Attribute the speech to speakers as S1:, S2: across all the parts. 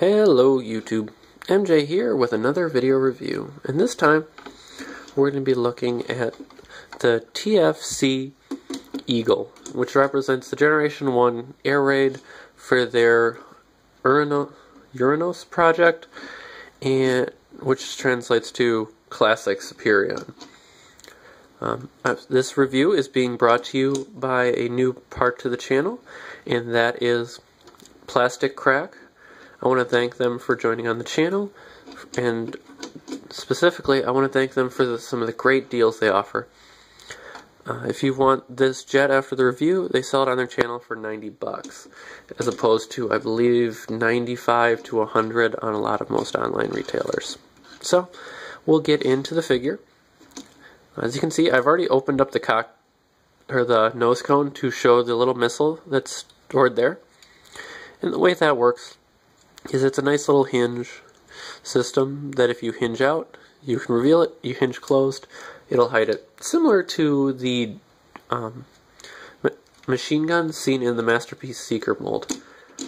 S1: Hello YouTube, MJ here with another video review, and this time we're going to be looking at the TFC Eagle, which represents the Generation 1 air raid for their Uranus project, and which translates to Classic Superion. This review is being brought to you by a new part to the channel, and that is Plastic Crack. I want to thank them for joining on the channel, and specifically I want to thank them for some of the great deals they offer. If you want this jet after the review, they sell it on their channel for 90 bucks, as opposed to, I believe, 95 to 100 on a lot of most online retailers. So, we'll get into the figure. As you can see, I've already opened up the nose cone to show the little missile that's stored there. And the way that works is it's a nice little hinge system that if you hinge out, you can reveal it. You hinge closed, it'll hide it. Similar to the machine gun seen in the Masterpiece Seeker mold.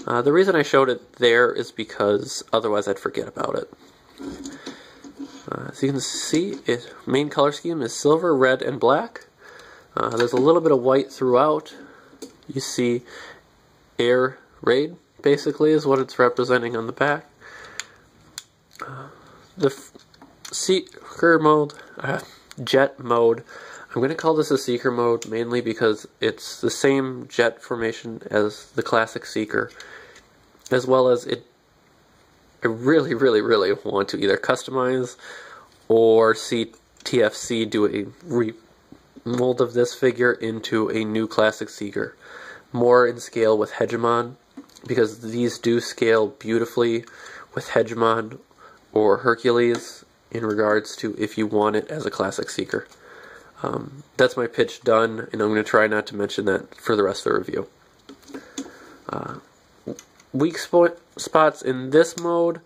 S1: The reason I showed it there is because otherwise I'd forget about it. As you can see, its main color scheme is silver, red, and black. There's a little bit of white throughout. You see air raid, basically, is what it's representing on the back. The Seeker mode, jet mode, I'm going to call this a Seeker mode mainly because it's the same jet formation as the Classic Seeker, as well as I really want to either customize or see TFC do a remold of this figure into a new Classic Seeker, more in scale with Hegemon, because these do scale beautifully with Hegemon or Hercules in regards to if you want it as a Classic Seeker. That's my pitch done, and I'm going to try not to mention that for the rest of the review. Weak spots in this mode,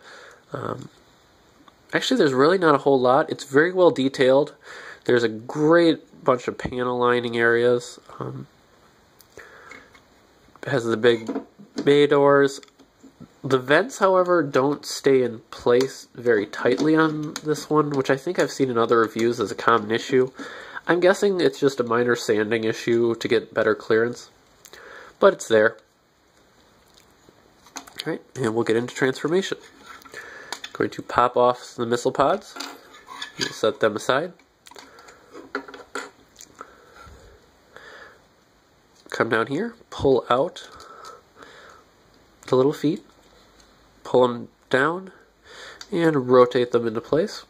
S1: actually there's really not a whole lot. It's very well detailed. There's a great bunch of panel lining areas. It has the big bay doors. The vents, however, don't stay in place very tightly on this one, which I think I've seen in other reviews as a common issue. I'm guessing it's just a minor sanding issue to get better clearance, but it's there. Alright, and we'll get into transformation. Going to pop off the missile pods. We'll set them aside. Come down here, pull out the little feet, pull them down, and rotate them into place.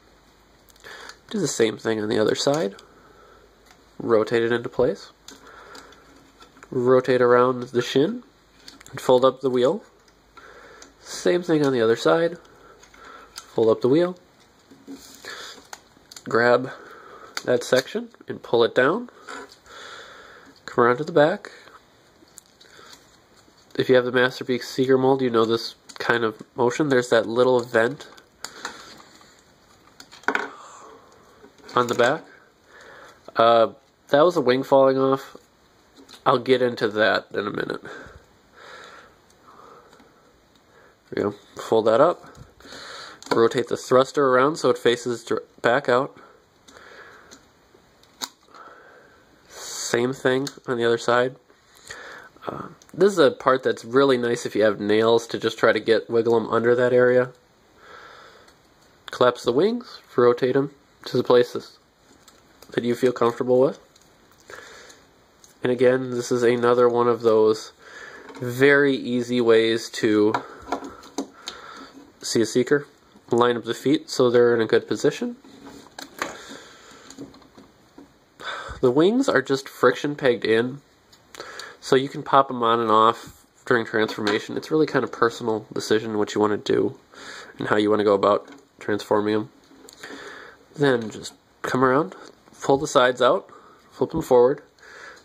S1: Do the same thing on the other side. Rotate it into place. Rotate around the shin, and fold up the wheel. Same thing on the other side. Fold up the wheel. Grab that section and pull it down. Come around to the back. If you have the Masterpiece Seeker mold, you know this kind of motion. There's that little vent on the back. That was a wing falling off. I'll get into that in a minute. There we go. Fold that up. Rotate the thruster around so it faces back out. Same thing on the other side. This is a part that's really nice if you have nails to just try to wiggle them under that area. Collapse the wings, rotate them to the places that you feel comfortable with. And again, this is another one of those very easy ways to see a Seeker. Line up the feet so they're in a good position. The wings are just friction pegged in, so you can pop them on and off during transformation. It's really kind of personal decision what you want to do and how you want to go about transforming them. Then just come around, pull the sides out, flip them forward.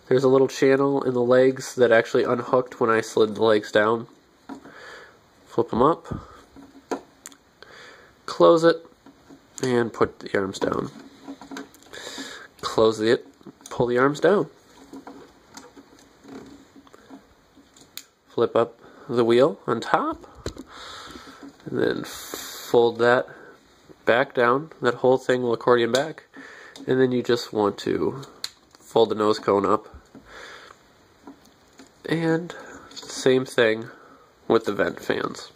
S1: There's a little channel in the legs that actually unhooked when I slid the legs down. Flip them up, close it, and put the arms down. Close it, pull the arms down. Flip up the wheel on top, And then fold that back down. That whole thing will accordion back. And then you just want to fold the nose cone up. And same thing with the vent fans.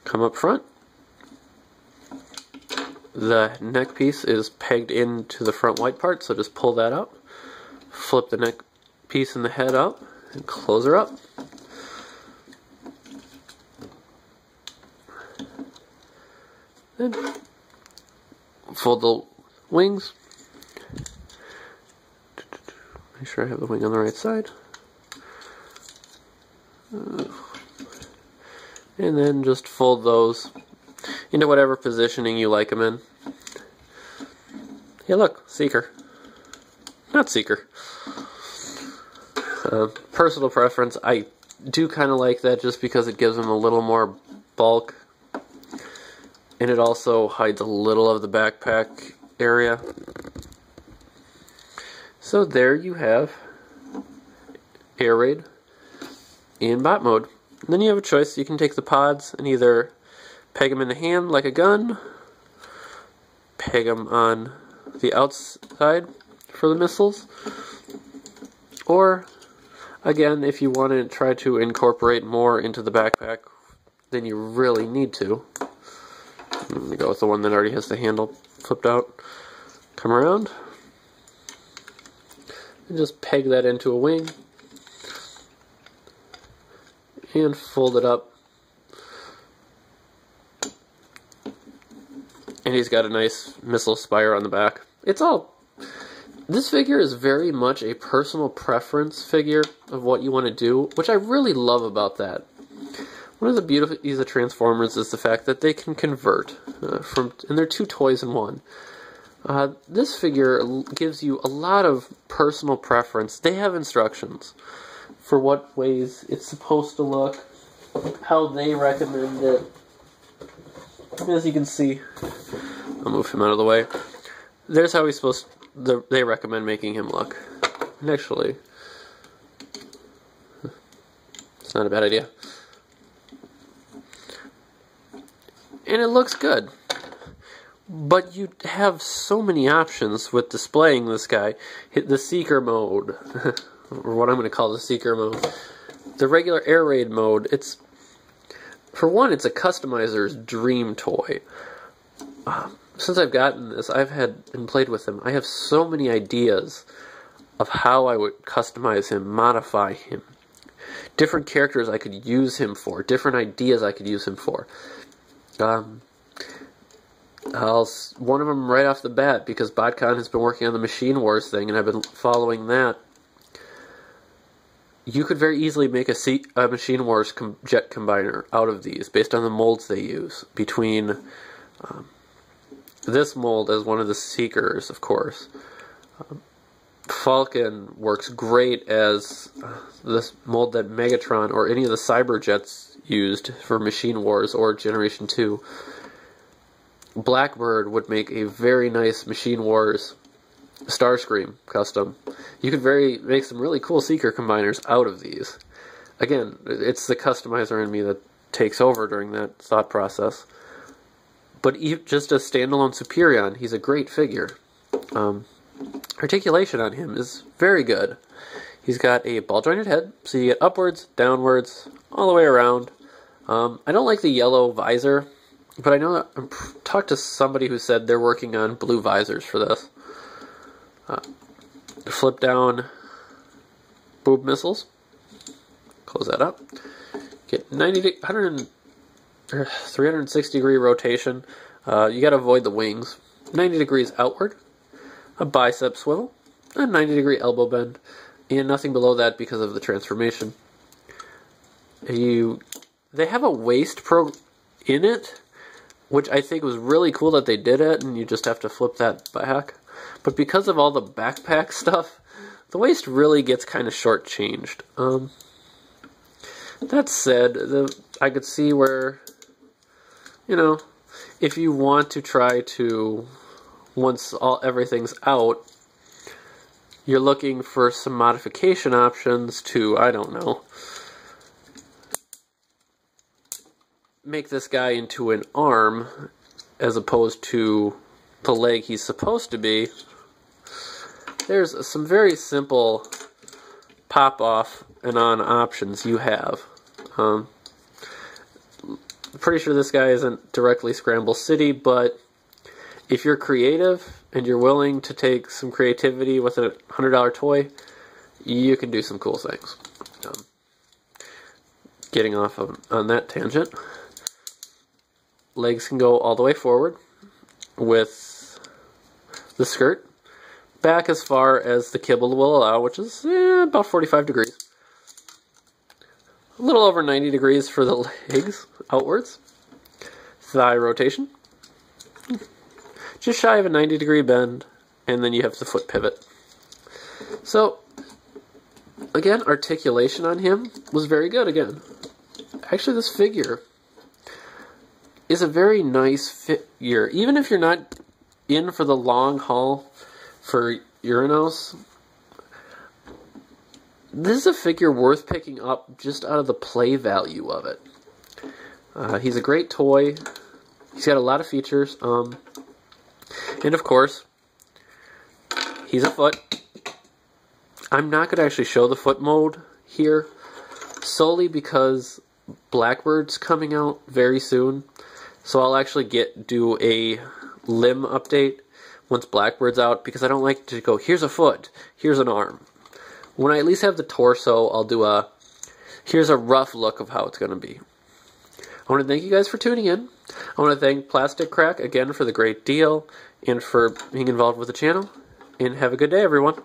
S1: Come up front. The neck piece is pegged into the front white part, so just pull that up. Flip the neck piece and the head up and close her up. Then fold the wings. Make sure I have the wing on the right side. And then just fold those into whatever positioning you like them in. Hey look, seeker. Not seeker. Personal preference, I do kind of like that just because it gives them a little more bulk. And it also hides a little of the backpack area. So there you have air raid in bot mode. And then you have a choice. You can take the pods and either peg them in the hand like a gun, peg them on the outside for the missiles, or again, if you want to try to incorporate more into the backpack than you really need to, I'm going to go with the one that already has the handle flipped out. Come around and just peg that into a wing and fold it up. And he's got a nice missile spire on the back. This figure is very much a personal preference figure of what you want to do, which I really love about that. One of the beauties of Transformers is the fact that they can convert, and they're two toys in one. This figure gives you a lot of personal preference. They have instructions for what ways it's supposed to look, how they recommend it. As you can see, I'll move him out of the way. There's how they recommend making him look. And actually, it's not a bad idea. And it looks good. But you have so many options with displaying this guy. Hit the Seeker mode, or what I'm going to call the Seeker mode. The regular air raid mode, for one, it's a customizer's dream toy. Since I've gotten this, I've had and played with him, I have so many ideas of how I would customize him, modify him. Different characters I could use him for, different ideas I could use him for. One of them right off the bat, because BotCon has been working on the Machine Wars thing, and I've been following that. You could very easily make a Machine Wars jet combiner out of these, based on the molds they use. Between this mold as one of the Seekers, of course. Falcon works great as this mold that Megatron or any of the Cyberjets used for Machine Wars or Generation 2. Blackbird would make a very nice Machine Wars Starscream custom. You could make some really cool Seeker combiners out of these. Again, it's the customizer in me that takes over during that thought process. But just a standalone Superion, he's a great figure. Articulation on him is very good. He's got a ball-jointed head, so you get upwards, downwards, all the way around. I don't like the yellow visor, but I know that I talked to somebody who said they're working on blue visors for this. Flip down boob missiles. Close that up. Get 360 degree rotation. You got to avoid the wings. 90 degrees outward. A bicep swivel. A 90 degree elbow bend. And nothing below that because of the transformation. They have a waist in it, which I think was really cool that they did it, and you just have to flip that back. But because of all the backpack stuff, the waist really gets kind of shortchanged. That said, I could see where, if you want to try to, once everything's out, you're looking for some modification options to, I don't know, make this guy into an arm as opposed to the leg he's supposed to be, there's some very simple pop-off and on options you have. I'm pretty sure this guy isn't directly Scramble City, but if you're creative and you're willing to take some creativity with a $100 toy, you can do some cool things. Getting off on that tangent, legs can go all the way forward with the skirt, back as far as the kibble will allow, which is about 45 degrees. A little over 90 degrees for the legs outwards. Thigh rotation. Just shy of a 90-degree bend, and then you have the foot pivot. So, again, articulation on him was very good again. Actually, this figure is a very nice figure. Even if you're not in for the long haul for Uranus, this is a figure worth picking up just out of the play value of it. He's a great toy. He's got a lot of features. And of course, he's a foot. I'm not going to actually show the foot mode here, solely because Blackbird's coming out very soon. So I'll actually do a limb update once Blackbird's out, because I don't like to go, here's a foot, here's an arm. When I at least have the torso, I'll do here's a rough look of how it's going to be. I want to thank you guys for tuning in. I want to thank Plastic Crack again for the great deal and for being involved with the channel. And have a good day, everyone.